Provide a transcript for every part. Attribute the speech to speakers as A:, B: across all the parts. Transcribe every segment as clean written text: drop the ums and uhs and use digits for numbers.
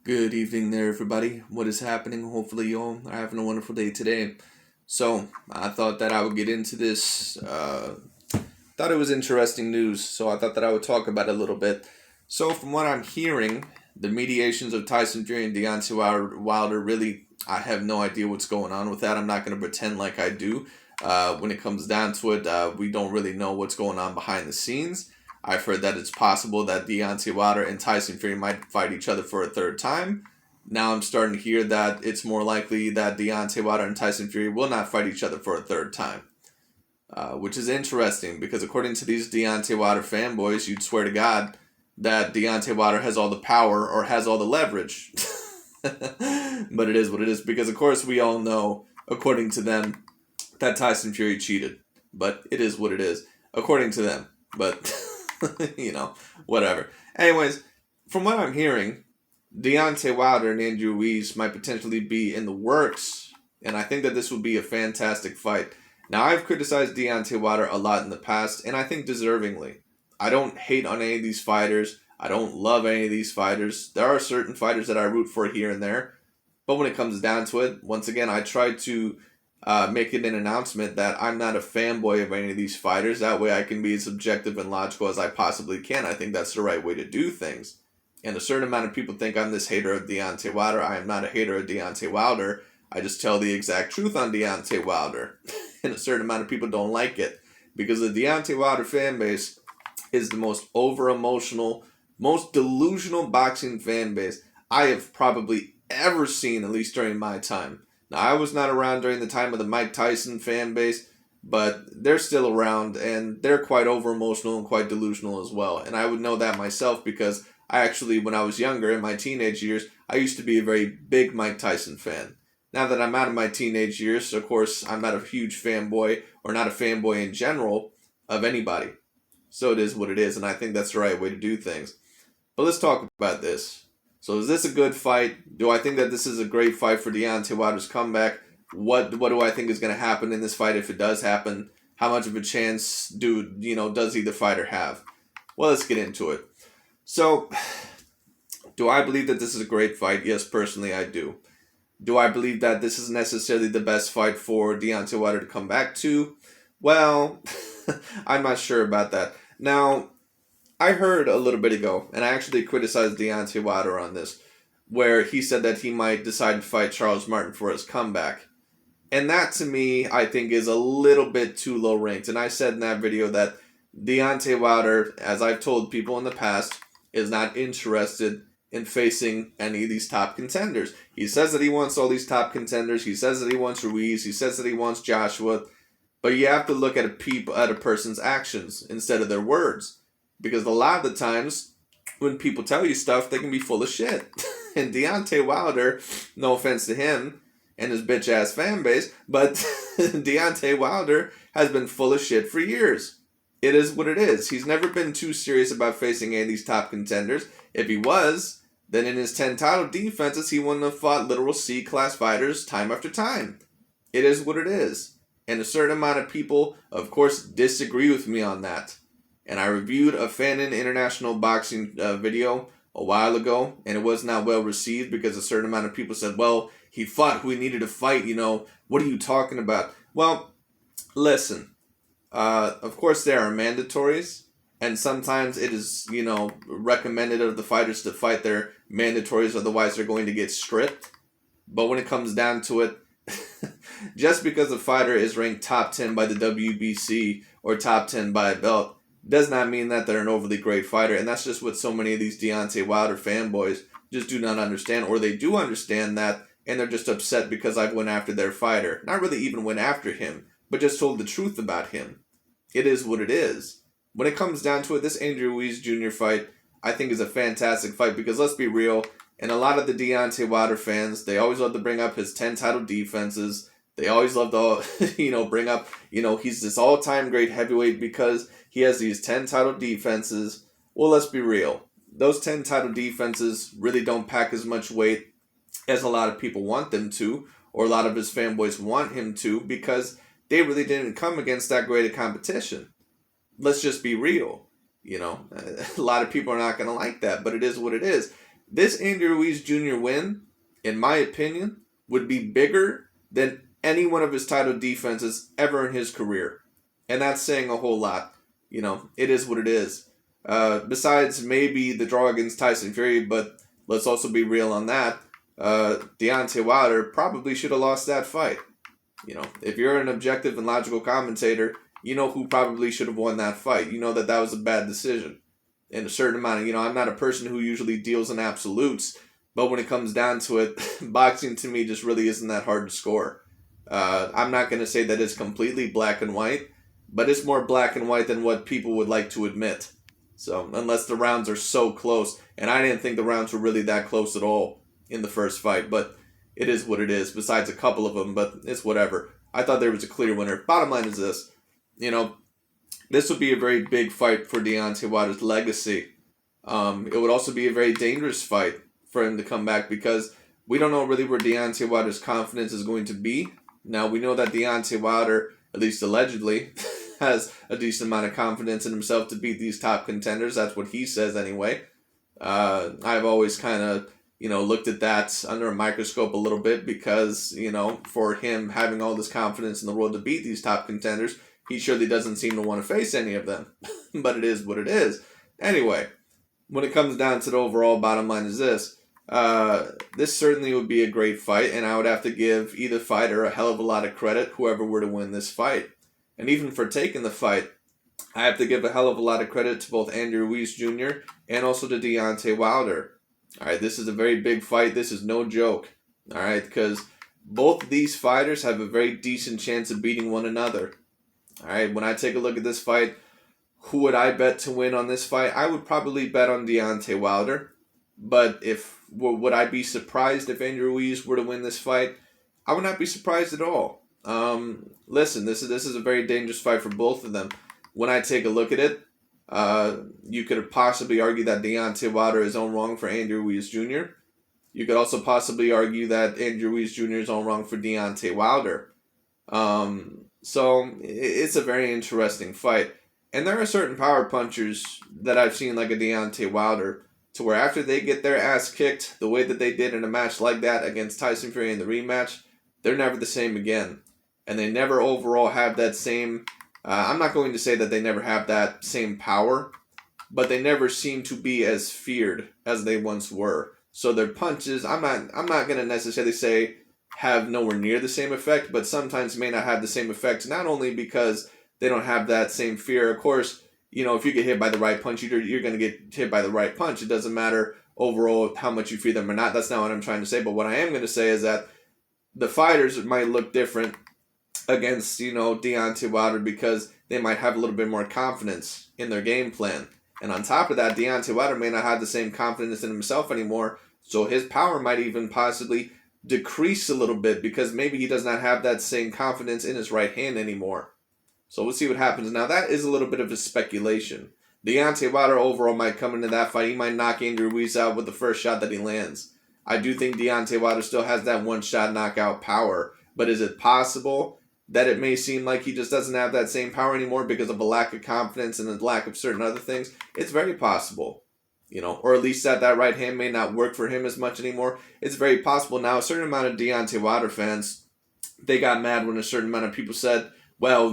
A: Good evening there, everybody. What is happening? Hopefully, you all are having a wonderful day today. So, I thought that I would get into this. Thought it was interesting news, so I thought that I would talk about it a little bit. So, from what I'm hearing, the mediations of Tyson Fury and Deontay Wilder really, I have no idea what's going on with that. I'm not going to pretend like I do. When it comes down to it, we don't really know what's going on behind the scenes. I've heard that it's possible that Deontay Wilder and Tyson Fury might fight each other for a third time. Now I'm starting to hear that it's more likely that Deontay Wilder and Tyson Fury will not fight each other for a third time. Which is interesting because according to these Deontay Wilder fanboys, you'd swear to God that Deontay Wilder has all the power or has all the leverage. But it is what it is because, of course, we all know, according to them, that Tyson Fury cheated. But it is what it is, according to them. But, whatever. Anyways, from what I'm hearing, Deontay Wilder and Andrew Ruiz might potentially be in the works, and I think that this would be a fantastic fight. Now, I've criticized Deontay Wilder a lot in the past, and I think deservingly. I don't hate on any of these fighters. I don't love any of these fighters. There are certain fighters that I root for here and there, but when it comes down to it, once again, I try to make it an announcement that I'm not a fanboy of any of these fighters. That way I can be as objective and logical as I possibly can. I think that's the right way to do things. And a certain amount of people think I'm this hater of Deontay Wilder. I am not a hater of Deontay Wilder. I just tell the exact truth on Deontay Wilder. And a certain amount of people don't like it. Because the Deontay Wilder fan base is the most over-emotional, most delusional boxing fan base I have probably ever seen, at least during my time. Now, I was not around during the time of the Mike Tyson fan base, but they're still around, and they're quite over-emotional and quite delusional as well. And I would know that myself because I actually, when I was younger, in my teenage years, I used to be a very big Mike Tyson fan. Now that I'm out of my teenage years, of course, I'm not a huge fanboy, or not a fanboy in general, of anybody. So it is what it is, and I think that's the right way to do things. But let's talk about this. So is this a good fight? Do I think that this is a great fight for Deontay Wilder's comeback? What do I think is going to happen in this fight if it does happen? How much of a chance does either fighter have? Well, let's get into it. So, do I believe that this is a great fight? Yes, personally, I do. Do I believe that this is necessarily the best fight for Deontay Wilder to come back to? Well, I'm not sure about that. Now, I heard a little bit ago, and I actually criticized Deontay Wilder on this, where he said that he might decide to fight Charles Martin for his comeback. And that, to me, I think is a little bit too low ranked. And I said in that video that Deontay Wilder, as I've told people in the past, is not interested in facing any of these top contenders. He says that he wants all these top contenders. He says that he wants Ruiz. He says that he wants Joshua. But you have to look at a person's actions instead of their words. Because a lot of the times, when people tell you stuff, they can be full of shit. And Deontay Wilder, no offense to him and his bitch-ass fan base, but Deontay Wilder has been full of shit for years. It is what it is. He's never been too serious about facing any of these top contenders. If he was, then in his 10 title defenses, he wouldn't have fought literal C-class fighters time after time. It is what it is. And a certain amount of people, of course, disagree with me on that. And I reviewed a Fanon International Boxing video a while ago, and it was not well received because a certain amount of people said, well, he fought who he needed to fight, what are you talking about? Well, listen, of course there are mandatories, and sometimes it is, recommended of the fighters to fight their mandatories, otherwise they're going to get stripped. But when it comes down to it, just because a fighter is ranked top 10 by the WBC or top 10 by a belt does not mean that they're an overly great fighter. And that's just what so many of these Deontay Wilder fanboys just do not understand. Or they do understand that, and they're just upset because I went after their fighter. Not really even went after him, but just told the truth about him. It is what it is. When it comes down to it, this Andrew Ruiz Jr. fight, I think is a fantastic fight because let's be real, and a lot of the Deontay Wilder fans, they always love to bring up his 10 title defenses. They always love to, bring up, he's this all-time great heavyweight because he has these 10 title defenses. Well, let's be real. Those 10 title defenses really don't pack as much weight as a lot of people want them to, or a lot of his fanboys want him to, because they really didn't come against that great a competition. Let's just be real. A lot of people are not going to like that, but it is what it is. This Andy Ruiz Jr. win, in my opinion, would be bigger than any one of his title defenses ever in his career. And that's saying a whole lot. It is what it is. Besides maybe the draw against Tyson Fury, but let's also be real on that. Deontay Wilder probably should have lost that fight. If you're an objective and logical commentator, you know who probably should have won that fight. You know that was a bad decision. In a certain amount of, I'm not a person who usually deals in absolutes, but when it comes down to it, boxing to me just really isn't that hard to score. I'm not going to say that it's completely black and white, but it's more black and white than what people would like to admit. So, unless the rounds are so close, and I didn't think the rounds were really that close at all in the first fight, but it is what it is, besides a couple of them, but it's whatever. I thought there was a clear winner. Bottom line is this, this would be a very big fight for Deontay Wilder's legacy. It would also be a very dangerous fight for him to come back because we don't know really where Deontay Wilder's confidence is going to be. Now, we know that Deontay Wilder, at least allegedly, has a decent amount of confidence in himself to beat these top contenders. That's what he says anyway. I've always kind of, looked at that under a microscope a little bit because, for him having all this confidence in the world to beat these top contenders, he surely doesn't seem to want to face any of them. But it is what it is. Anyway, when it comes down to the overall bottom line is this. This certainly would be a great fight, and I would have to give either fighter a hell of a lot of credit, whoever were to win this fight. And even for taking the fight, I have to give a hell of a lot of credit to both Andy Ruiz Jr. and also to Deontay Wilder. All right, this is a very big fight. This is no joke. All right, because both of these fighters have a very decent chance of beating one another. All right, when I take a look at this fight, who would I bet to win on this fight? I would probably bet on Deontay Wilder. But would I be surprised if Andy Ruiz were to win this fight? I would not be surprised at all. Listen, this is a very dangerous fight for both of them. When I take a look at it, you could possibly argue that Deontay Wilder is on wrong for Andy Ruiz Jr. You could also possibly argue that Andy Ruiz Jr. is on wrong for Deontay Wilder. So it's a very interesting fight. And there are certain power punchers that I've seen, like a Deontay Wilder, to where after they get their ass kicked the way that they did in a match like that against Tyson Fury in the rematch, they're never the same again. And they never overall have that same, I'm not going to say that they never have that same power, but they never seem to be as feared as they once were. So their punches, I'm not going to necessarily say have nowhere near the same effect, but sometimes may not have the same effect, not only because they don't have that same fear. Of course, if you get hit by the right punch, you're going to get hit by the right punch. It doesn't matter overall how much you fear them or not. That's not what I'm trying to say. But what I am going to say is that the fighters might look different against, Deontay Wilder because they might have a little bit more confidence in their game plan. And on top of that, Deontay Wilder may not have the same confidence in himself anymore. So his power might even possibly decrease a little bit because maybe he does not have that same confidence in his right hand anymore. So we'll see what happens. Now, that is a little bit of a speculation. Deontay Wilder overall might come into that fight. He might knock Andy Ruiz out with the first shot that he lands. I do think Deontay Wilder still has that one-shot knockout power. But is it possible that it may seem like he just doesn't have that same power anymore because of a lack of confidence and a lack of certain other things? It's very possible. Or at least that right hand may not work for him as much anymore. It's very possible. Now, a certain amount of Deontay Wilder fans, they got mad when a certain amount of people said, well,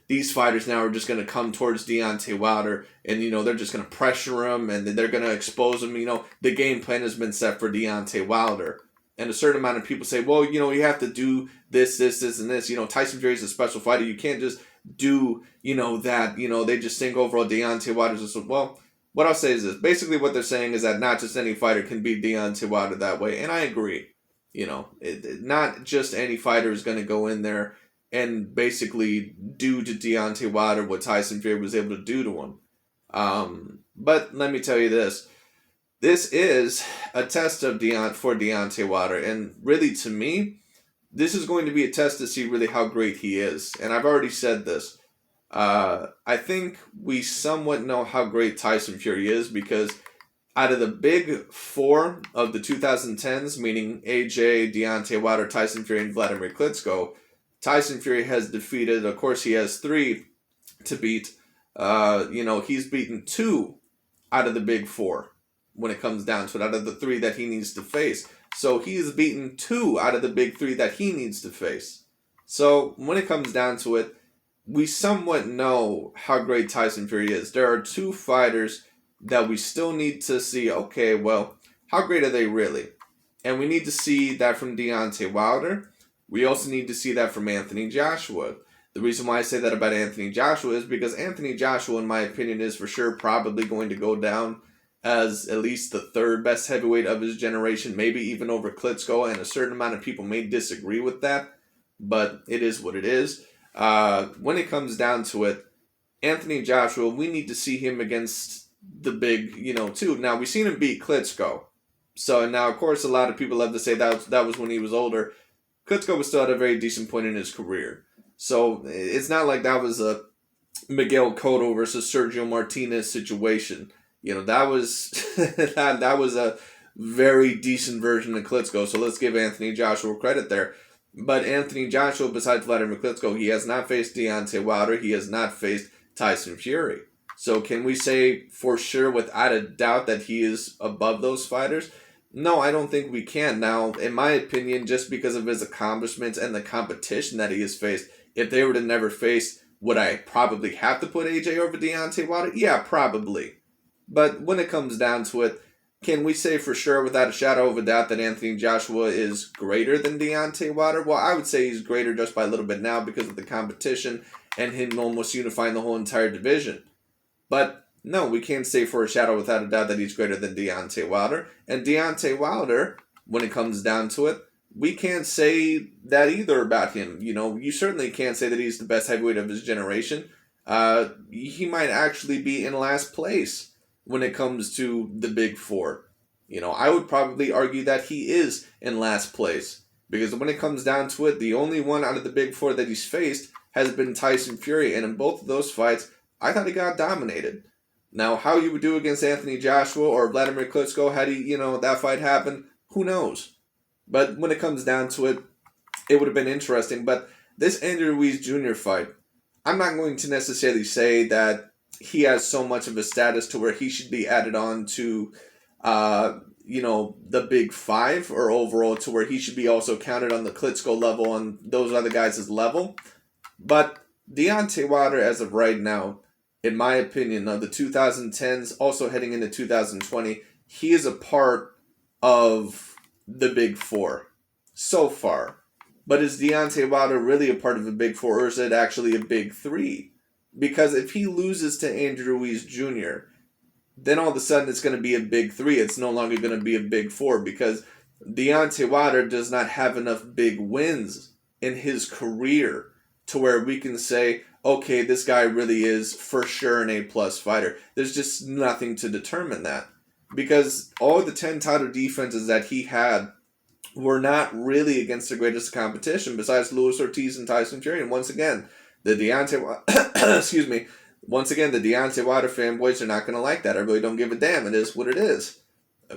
A: these fighters now are just going to come towards Deontay Wilder and, they're just going to pressure him and they're going to expose him. The game plan has been set for Deontay Wilder. And a certain amount of people say, well, you have to do this, and this. Tyson Fury is a special fighter. You can't just do, that. They just think overall Deontay Wilder's just, well, what I'll say is this. Basically what they're saying is that not just any fighter can beat Deontay Wilder that way. And I agree. Not just any fighter is going to go in there and basically do to Deontay Wilder what Tyson Fury was able to do to him. But let me tell you this. This is a test for Deontay Wilder. And really, to me, this is going to be a test to see really how great he is. And I've already said this. I think we somewhat know how great Tyson Fury is because out of the big four of the 2010s, meaning AJ, Deontay Wilder, Tyson Fury, and Vladimir Klitschko, Tyson Fury has defeated, of course he has 3 to beat. He's beaten 2 out of the big 4. when it comes down to it, out of the three that he needs to face. So he has beaten two out of the big three that he needs to face. So when it comes down to it, we somewhat know how great Tyson Fury is. There are two fighters that we still need to see, okay, well, how great are they really? And we need to see that from Deontay Wilder. We also need to see that from Anthony Joshua. The reason why I say that about Anthony Joshua is because Anthony Joshua, in my opinion, is for sure probably going to go down as at least the third best heavyweight of his generation, maybe even over Klitschko, and a certain amount of people may disagree with that, but it is what it is. When it comes down to it, Anthony Joshua, we need to see him against the big, two. Now, we've seen him beat Klitschko. So now, of course, a lot of people love to say that was when he was older. Klitschko was still at a very decent point in his career. So it's not like that was a Miguel Cotto versus Sergio Martinez situation. That was that was a very decent version of Klitschko. So let's give Anthony Joshua credit there. But Anthony Joshua, besides Vladimir Klitschko, he has not faced Deontay Wilder. He has not faced Tyson Fury. So can we say for sure, without a doubt, that he is above those fighters? No, I don't think we can. Now, in my opinion, just because of his accomplishments and the competition that he has faced, if they were to never face, would I probably have to put AJ over Deontay Wilder? Yeah, probably. But when it comes down to it, can we say for sure, without a shadow of a doubt, that Anthony Joshua is greater than Deontay Wilder? Well, I would say he's greater just by a little bit now because of the competition and him almost unifying the whole entire division. But no, we can't say for a shadow without a doubt that he's greater than Deontay Wilder. And Deontay Wilder, when it comes down to it, we can't say that either about him. You certainly can't say that he's the best heavyweight of his generation. He might actually be in last place when it comes to the big four. I would probably argue that he is in last place. Because when it comes down to it, the only one out of the big four that he's faced has been Tyson Fury. And in both of those fights, I thought he got dominated. Now, how you would do against Anthony Joshua or Vladimir Klitschko had that fight happened, who knows? But when it comes down to it, it would have been interesting. But this Andy Ruiz Jr. fight, I'm not going to necessarily say that he has so much of a status to where he should be added on to, the big five, or overall to where he should be also counted on the Klitschko level and those other guys' level. But Deontay Wilder, as of right now, in my opinion, of the 2010s, also heading into 2020, he is a part of the big four so far. But is Deontay Wilder really a part of a big four, or is it actually a big three? Because if he loses to Andrew Ruiz Jr., then all of a sudden it's going to be a big three. It's no longer going to be a big four because Deontay Wilder does not have enough big wins in his career to where we can say, okay, this guy really is for sure an A-plus fighter. There's just nothing to determine that. Because all the 10 title defenses that he had were not really against the greatest competition besides Luis Ortiz and Tyson Fury. And once again, the Deontay Wilder fanboys are not going to like that. I really don't give a damn. It is what it is.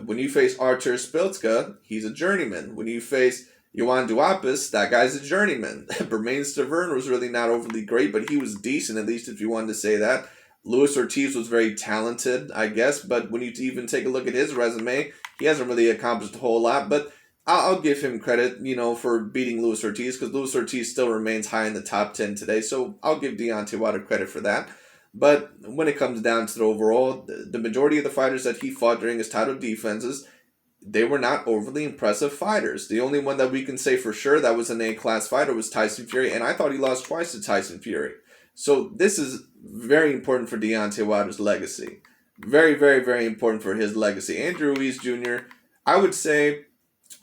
A: When you face Artur Spiltzka, he's a journeyman. When you face Johan Duapis, that guy's a journeyman. Bermain Stavern was really not overly great, but he was decent, at least if you wanted to say that. Luis Ortiz was very talented, I guess, but when you even take a look at his resume, he hasn't really accomplished a whole lot, but I'll give him credit, for beating Luis Ortiz, because Luis Ortiz still remains high in the top 10 today, so I'll give Deontay Wilder credit for that. But when it comes down to the overall, the majority of the fighters that he fought during his title defenses, they were not overly impressive fighters. The only one that we can say for sure that was an A-class fighter was Tyson Fury, and I thought he lost twice to Tyson Fury. So this is very important for Deontay Wilder's legacy. Very, very, very important for his legacy. Andrew Ruiz Jr., I would say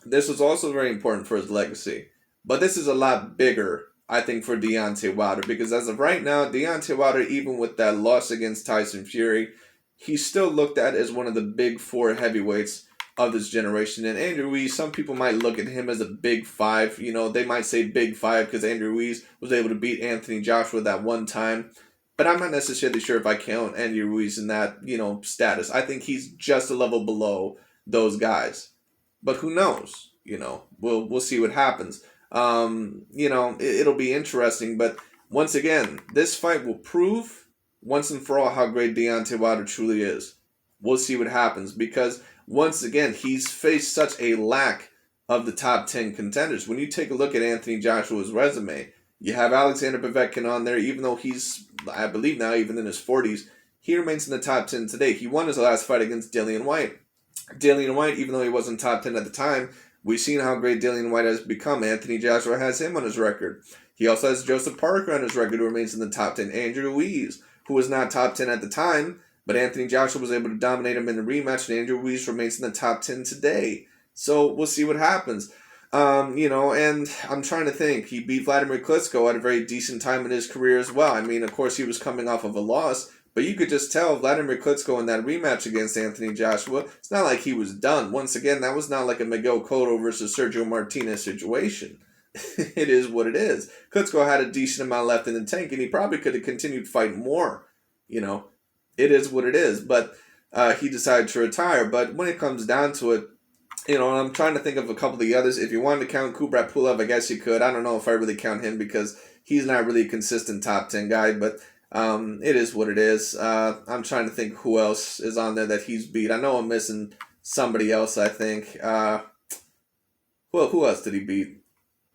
A: this was also very important for his legacy. But this is a lot bigger, I think, for Deontay Wilder. Because as of right now, Deontay Wilder, even with that loss against Tyson Fury, he's still looked at as one of the big four heavyweights of this generation. And Andrew Ruiz, some people might look at him as a big five. They might say big five because Andrew Ruiz was able to beat Anthony Joshua that one time. But I'm not necessarily sure if I count Andrew Ruiz in that, status. I think he's just a level below those guys. But who knows? We'll see what happens. It'll be interesting. But once again, this fight will prove once and for all how great Deontay Wilder truly is. We'll see what happens because once again, he's faced such a lack of the top 10 contenders. When you take a look at Anthony Joshua's resume, you have Alexander Povetkin on there, even though he's, I believe now, even in his 40s, he remains in the top 10 today. He won his last fight against Dillian Whyte. Dillian Whyte, even though he wasn't top 10 at the time, we've seen how great Dillian Whyte has become. Anthony Joshua has him on his record. He also has Joseph Parker on his record, who remains in the top 10. Andrew Ruiz, who was not top 10 at the time, but Anthony Joshua was able to dominate him in the rematch, and Andrew Ruiz remains in the top 10 today. So we'll see what happens. And I'm trying to think. He beat Vladimir Klitschko at a very decent time in his career as well. I mean, of course, he was coming off of a loss, but you could just tell Vladimir Klitschko in that rematch against Anthony Joshua, it's not like he was done. Once again, that was not like a Miguel Cotto versus Sergio Martinez situation. It is what it is. Klitschko had a decent amount left in the tank, and he probably could have continued fighting more. It is what it is. But he decided to retire. But when it comes down to it, I'm trying to think of a couple of the others. If you wanted to count Kubrat Pulev, I guess you could. I don't know if I really count him because he's not really a consistent top 10 guy, but it is what it is. I'm trying to think who else is on there that he's beat. I know I'm missing somebody else, I think. Who else did he beat?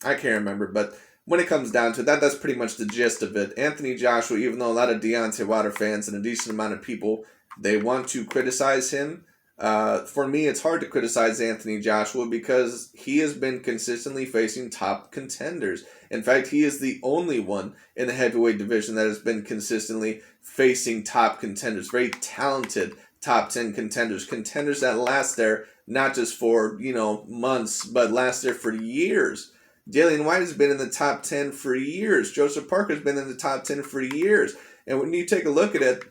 A: I can't remember, but when it comes down to that, that's pretty much the gist of it. Anthony Joshua, even though a lot of Deontay Wilder fans and a decent amount of people, they want to criticize him, for me, it's hard to criticize Anthony Joshua because he has been consistently facing top contenders. In fact, he is the only one in the heavyweight division that has been consistently facing top contenders. Very talented top 10 contenders. Contenders that last there not just for, months, but last there for years. Dillian Whyte has been in the top 10 for years. Joseph Parker's been in the top 10 for years. And when you take a look at it,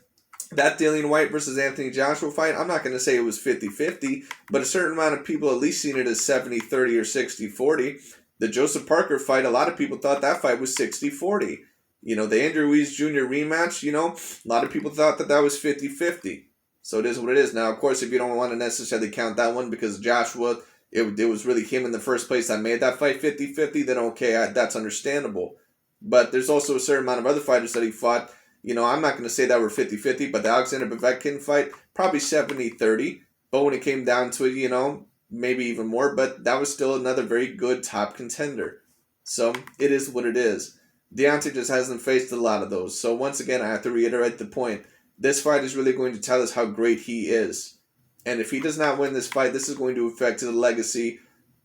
A: that Dillian Whyte versus Anthony Joshua fight, I'm not going to say it was 50-50, but a certain amount of people at least seen it as 70-30 or 60-40. The Joseph Parker fight, a lot of people thought that fight was 60-40. The Andrew Ruiz Jr. rematch, a lot of people thought that was 50-50. So it is what it is. Now, of course, if you don't want to necessarily count that one because Joshua, it was really him in the first place that made that fight 50-50, then okay, that's understandable. But there's also a certain amount of other fighters that he fought. I'm not going to say that were 50-50, but the Alexander Povetkin fight, probably 70-30. But when it came down to it, maybe even more. But that was still another very good top contender. So it is what it is. Deontay just hasn't faced a lot of those. So once again, I have to reiterate the point. This fight is really going to tell us how great he is. And if he does not win this fight, this is going to affect his legacy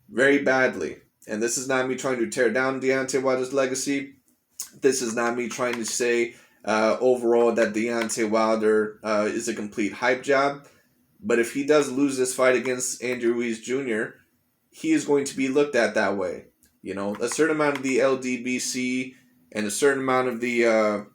A: very badly. And this is not me trying to tear down Deontay Wilder's legacy. This is not me trying to say overall that Deontay Wilder is a complete hype job. But if he does lose this fight against Andrew Ruiz Jr., he is going to be looked at that way. A certain amount of the LDBC and a certain amount of the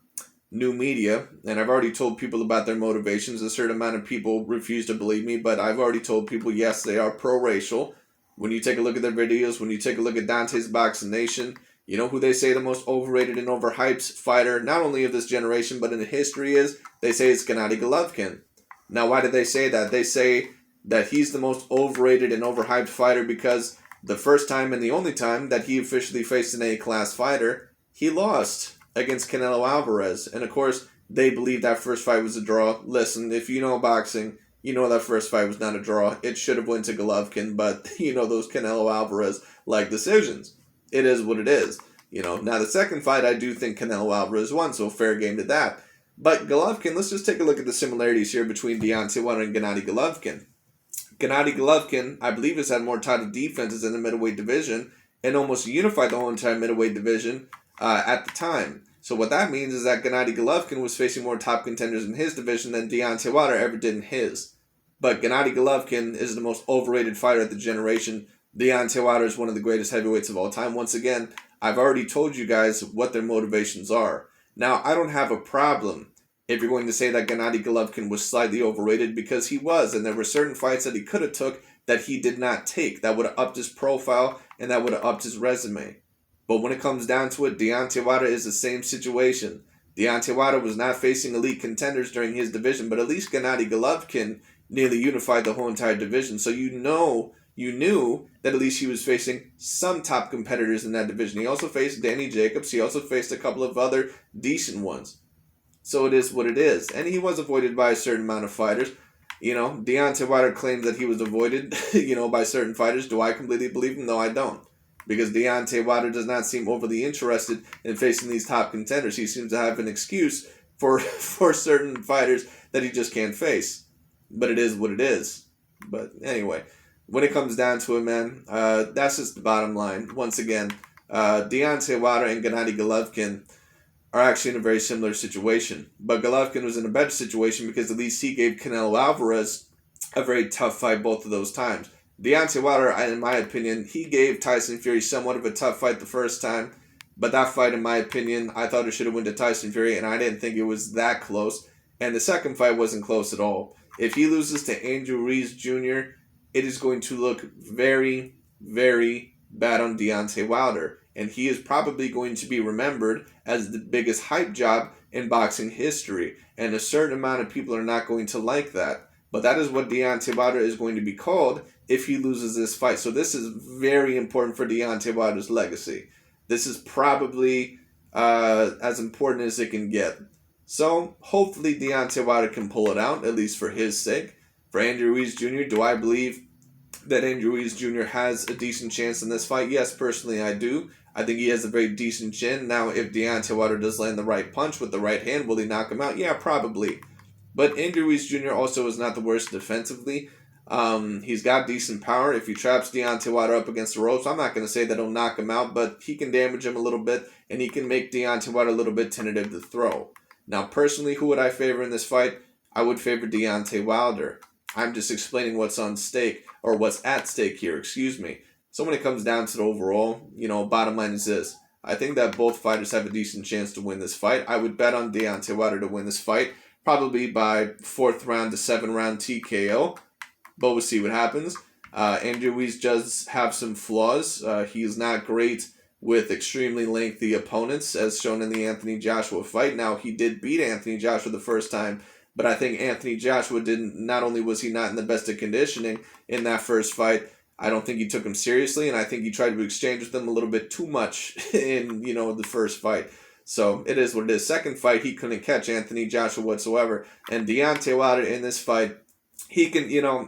A: new media, and I've already told people about their motivations. A certain amount of people refuse to believe me, but I've already told people, yes, they are pro-racial. When you take a look at their videos, when you take a look at Dante's Boxing Nation, you know who they say the most overrated and overhyped fighter, not only of this generation, but in history is? They say it's Gennady Golovkin. Now, why did they say that? They say that he's the most overrated and overhyped fighter because the first time and the only time that he officially faced an A-class fighter, he lost against Canelo Alvarez. And of course, they believe that first fight was a draw. Listen, if you know boxing, you know that first fight was not a draw. It should have went to Golovkin, but those Canelo Alvarez like decisions. It is what it is. Now the second fight, I do think Canelo Alvarez won, so fair game to that. But Golovkin, let's just take a look at the similarities here between Deontay Wilder and Gennady Golovkin. Gennady Golovkin, I believe, has had more title defenses in the middleweight division and almost unified the whole entire middleweight division at the time. So what that means is that Gennady Golovkin was facing more top contenders in his division than Deontay Wilder ever did in his. But Gennady Golovkin is the most overrated fighter of the generation. Deontay Wilder is one of the greatest heavyweights of all time. Once again, I've already told you guys what their motivations are. Now, I don't have a problem if you're going to say that Gennady Golovkin was slightly overrated because he was, and there were certain fights that he could have took that he did not take that would have upped his profile and that would have upped his resume. But when it comes down to it, Deontay Wilder is the same situation. Deontay Wilder was not facing elite contenders during his division, but at least Gennady Golovkin nearly unified the whole entire division. So you knew that at least he was facing some top competitors in that division. He also faced Danny Jacobs. He also faced a couple of other decent ones. So it is what it is. And he was avoided by a certain amount of fighters. Deontay Wilder claims that he was avoided, by certain fighters. Do I completely believe him? No, I don't. Because Deontay Wilder does not seem overly interested in facing these top contenders. He seems to have an excuse for for certain fighters that he just can't face. But it is what it is. But anyway, when it comes down to it, man, that's just the bottom line. Once again, Deontay Wilder and Gennady Golovkin are actually in a very similar situation. But Golovkin was in a better situation because at least he gave Canelo Alvarez a very tough fight both of those times. Deontay Wilder, in my opinion, he gave Tyson Fury somewhat of a tough fight the first time. But that fight, in my opinion, I thought it should have went to Tyson Fury, and I didn't think it was that close. And the second fight wasn't close at all. If he loses to Andrew Ruiz Jr., it is going to look very, very bad on Deontay Wilder. And he is probably going to be remembered as the biggest hype job in boxing history. And a certain amount of people are not going to like that. But that is what Deontay Wilder is going to be called if he loses this fight. So this is very important for Deontay Wilder's legacy. This is probably as important as it can get. So hopefully Deontay Wilder can pull it out, at least for his sake. For Andrew Ruiz Jr., do I believe that Andrew Ruiz Jr. has a decent chance in this fight? Yes, personally I do. I think he has a very decent chin. Now, if Deontay Wilder does land the right punch with the right hand, will he knock him out? Yeah, probably. But Andrew Ruiz Jr. also is not the worst defensively. He's got decent power. If he traps Deontay Wilder up against the ropes, I'm not going to say that he'll knock him out, but he can damage him a little bit, and he can make Deontay Wilder a little bit tentative to throw. Now, personally, who would I favor in this fight? I would favor Deontay Wilder. I'm just explaining what's on stake, or what's at stake here, excuse me. So when it comes down to the overall, bottom line is this. I think that both fighters have a decent chance to win this fight. I would bet on Deontay Wilder to win this fight, probably by 4th round to 7th round TKO. But we'll see what happens. Andrew Ruiz does have some flaws. He is not great with extremely lengthy opponents, as shown in the Anthony Joshua fight. Now, he did beat Anthony Joshua the first time, but I think Anthony Joshua not only was he not in the best of conditioning in that first fight, I don't think he took him seriously, and I think he tried to exchange with him a little bit too much in, the first fight. So, it is what it is. Second fight, he couldn't catch Anthony Joshua whatsoever. And Deontay Wilder in this fight, he can,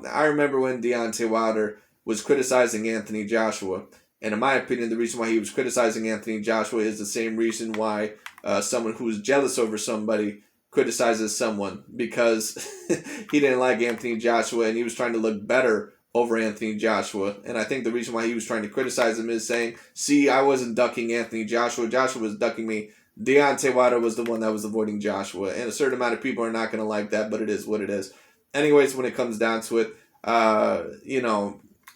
A: I remember when Deontay Wilder was criticizing Anthony Joshua. And in my opinion, the reason why he was criticizing Anthony Joshua is the same reason why someone who's jealous over somebody criticizes someone. Because he didn't like Anthony Joshua and he was trying to look better over Anthony Joshua. And I think the reason why he was trying to criticize him is saying, see, I wasn't ducking Anthony Joshua. Joshua was ducking me. Deontay Wilder was the one that was avoiding Joshua. And a certain amount of people are not going to like that, but it is what it is. Anyways, when it comes down to it,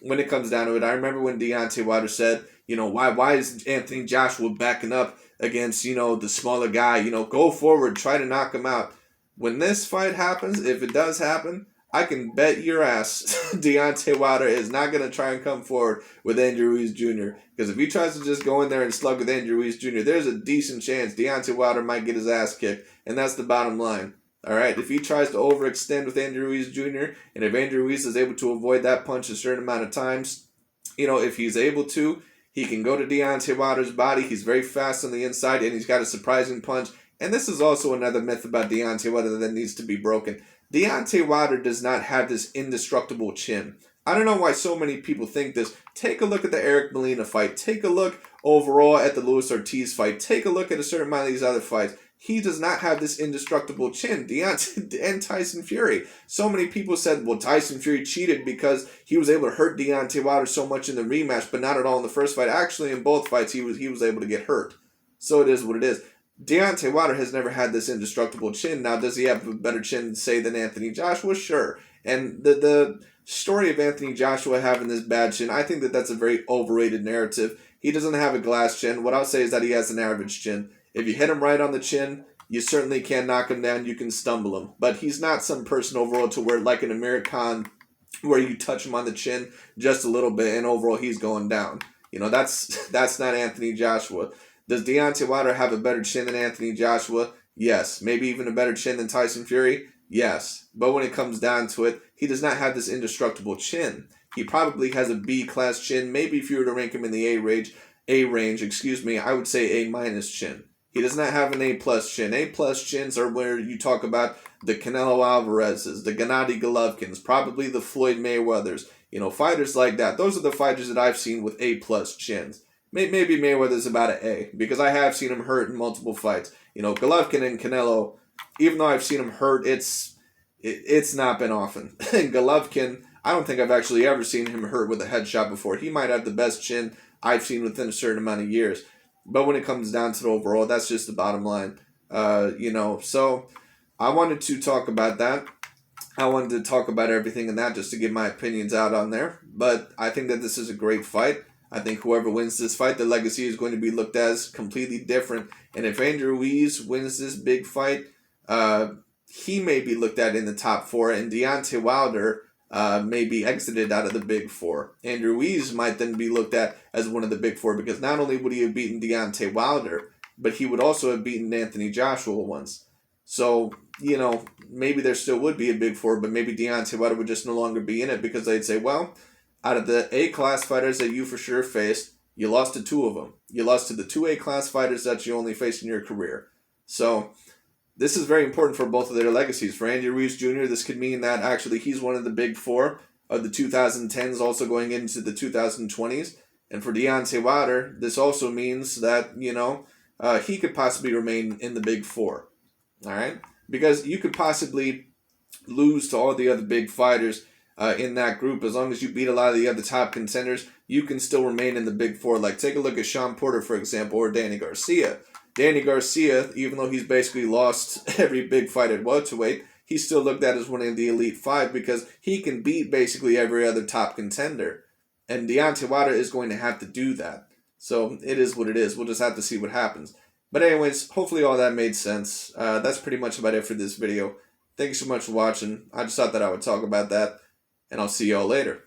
A: when it comes down to it, I remember when Deontay Wilder said, why is Anthony Joshua backing up against, the smaller guy? Go forward, try to knock him out. When this fight happens, if it does happen, I can bet your ass Deontay Wilder is not going to try and come forward with Andrew Ruiz Jr. Because if he tries to just go in there and slug with Andrew Ruiz Jr., there's a decent chance Deontay Wilder might get his ass kicked. And that's the bottom line. All right, if he tries to overextend with Andrew Ruiz Jr., and if Andrew Ruiz is able to avoid that punch a certain amount of times, if he's able to, he can go to Deontay Wilder's body. He's very fast on the inside, and he's got a surprising punch. And this is also another myth about Deontay Wilder that needs to be broken. Deontay Wilder does not have this indestructible chin. I don't know why so many people think this. Take a look at the Eric Molina fight. Take a look overall at the Luis Ortiz fight. Take a look at a certain amount of these other fights. He does not have this indestructible chin. Deontay and Tyson Fury. So many people said, well, Tyson Fury cheated because he was able to hurt Deontay Wilder so much in the rematch, but not at all in the first fight. Actually, in both fights, he was able to get hurt. So it is what it is. Deontay Wilder has never had this indestructible chin. Now, does he have a better chin, say, than Anthony Joshua? Sure. And the story of Anthony Joshua having this bad chin, I think that's a very overrated narrative. He doesn't have a glass chin. What I'll say is that he has an average chin. If you hit him right on the chin, you certainly can't knock him down. You can stumble him. But he's not some person overall to where, like an Amir Khan, where you touch him on the chin just a little bit and overall he's going down. That's not Anthony Joshua. Does Deontay Wilder have a better chin than Anthony Joshua? Yes. Maybe even a better chin than Tyson Fury? Yes. But when it comes down to it, he does not have this indestructible chin. He probably has a B-class chin. Maybe if you were to rank him in the A range, I would say A- chin. He does not have an A-plus chin. A-plus chins are where you talk about the Canelo Alvarez's, the Gennady Golovkins, probably the Floyd Mayweathers. Fighters like that. Those are the fighters that I've seen with A-plus chins. Maybe Mayweather's about an A, because I have seen him hurt in multiple fights. Golovkin and Canelo, even though I've seen him hurt, it's not been often. And Golovkin, I don't think I've actually ever seen him hurt with a headshot before. He might have the best chin I've seen within a certain amount of years. But when it comes down to the overall, that's just the bottom line. So I wanted to talk about that. I wanted to talk about everything in that just to get my opinions out on there. But I think that this is a great fight. I think whoever wins this fight, the legacy is going to be looked as completely different. And if Andrew Ruiz wins this big fight, he may be looked at in the top 4, and Deontay Wilder may be exited out of the big 4. Andrew Ruiz might then be looked at as one of the big 4, because not only would he have beaten Deontay Wilder, but he would also have beaten Anthony Joshua once. So, maybe there still would be a big 4, but maybe Deontay Wilder would just no longer be in it, because they'd say, well, out of the A-class fighters that you for sure faced, you lost to 2 of them. You lost to the 2 A-class fighters that you only faced in your career. So this is very important for both of their legacies. For Andy Ruiz Jr., this could mean that actually he's one of the big 4 of the 2010s, also going into the 2020s. And for Deontay Wilder, this also means that, he could possibly remain in the big 4. All right? Because you could possibly lose to all the other big fighters in that group. As long as you beat a lot of the other top contenders, you can still remain in the big 4. Like, take a look at Sean Porter, for example, or Danny Garcia. Danny Garcia, even though he's basically lost every big fight at welterweight, he's still looked at as one of the elite 5 because he can beat basically every other top contender. And Deontay Wilder is going to have to do that. So it is what it is. We'll just have to see what happens. But anyways, hopefully all that made sense. That's pretty much about it for this video. Thank you so much for watching. I just thought that I would talk about that. And I'll see y'all later.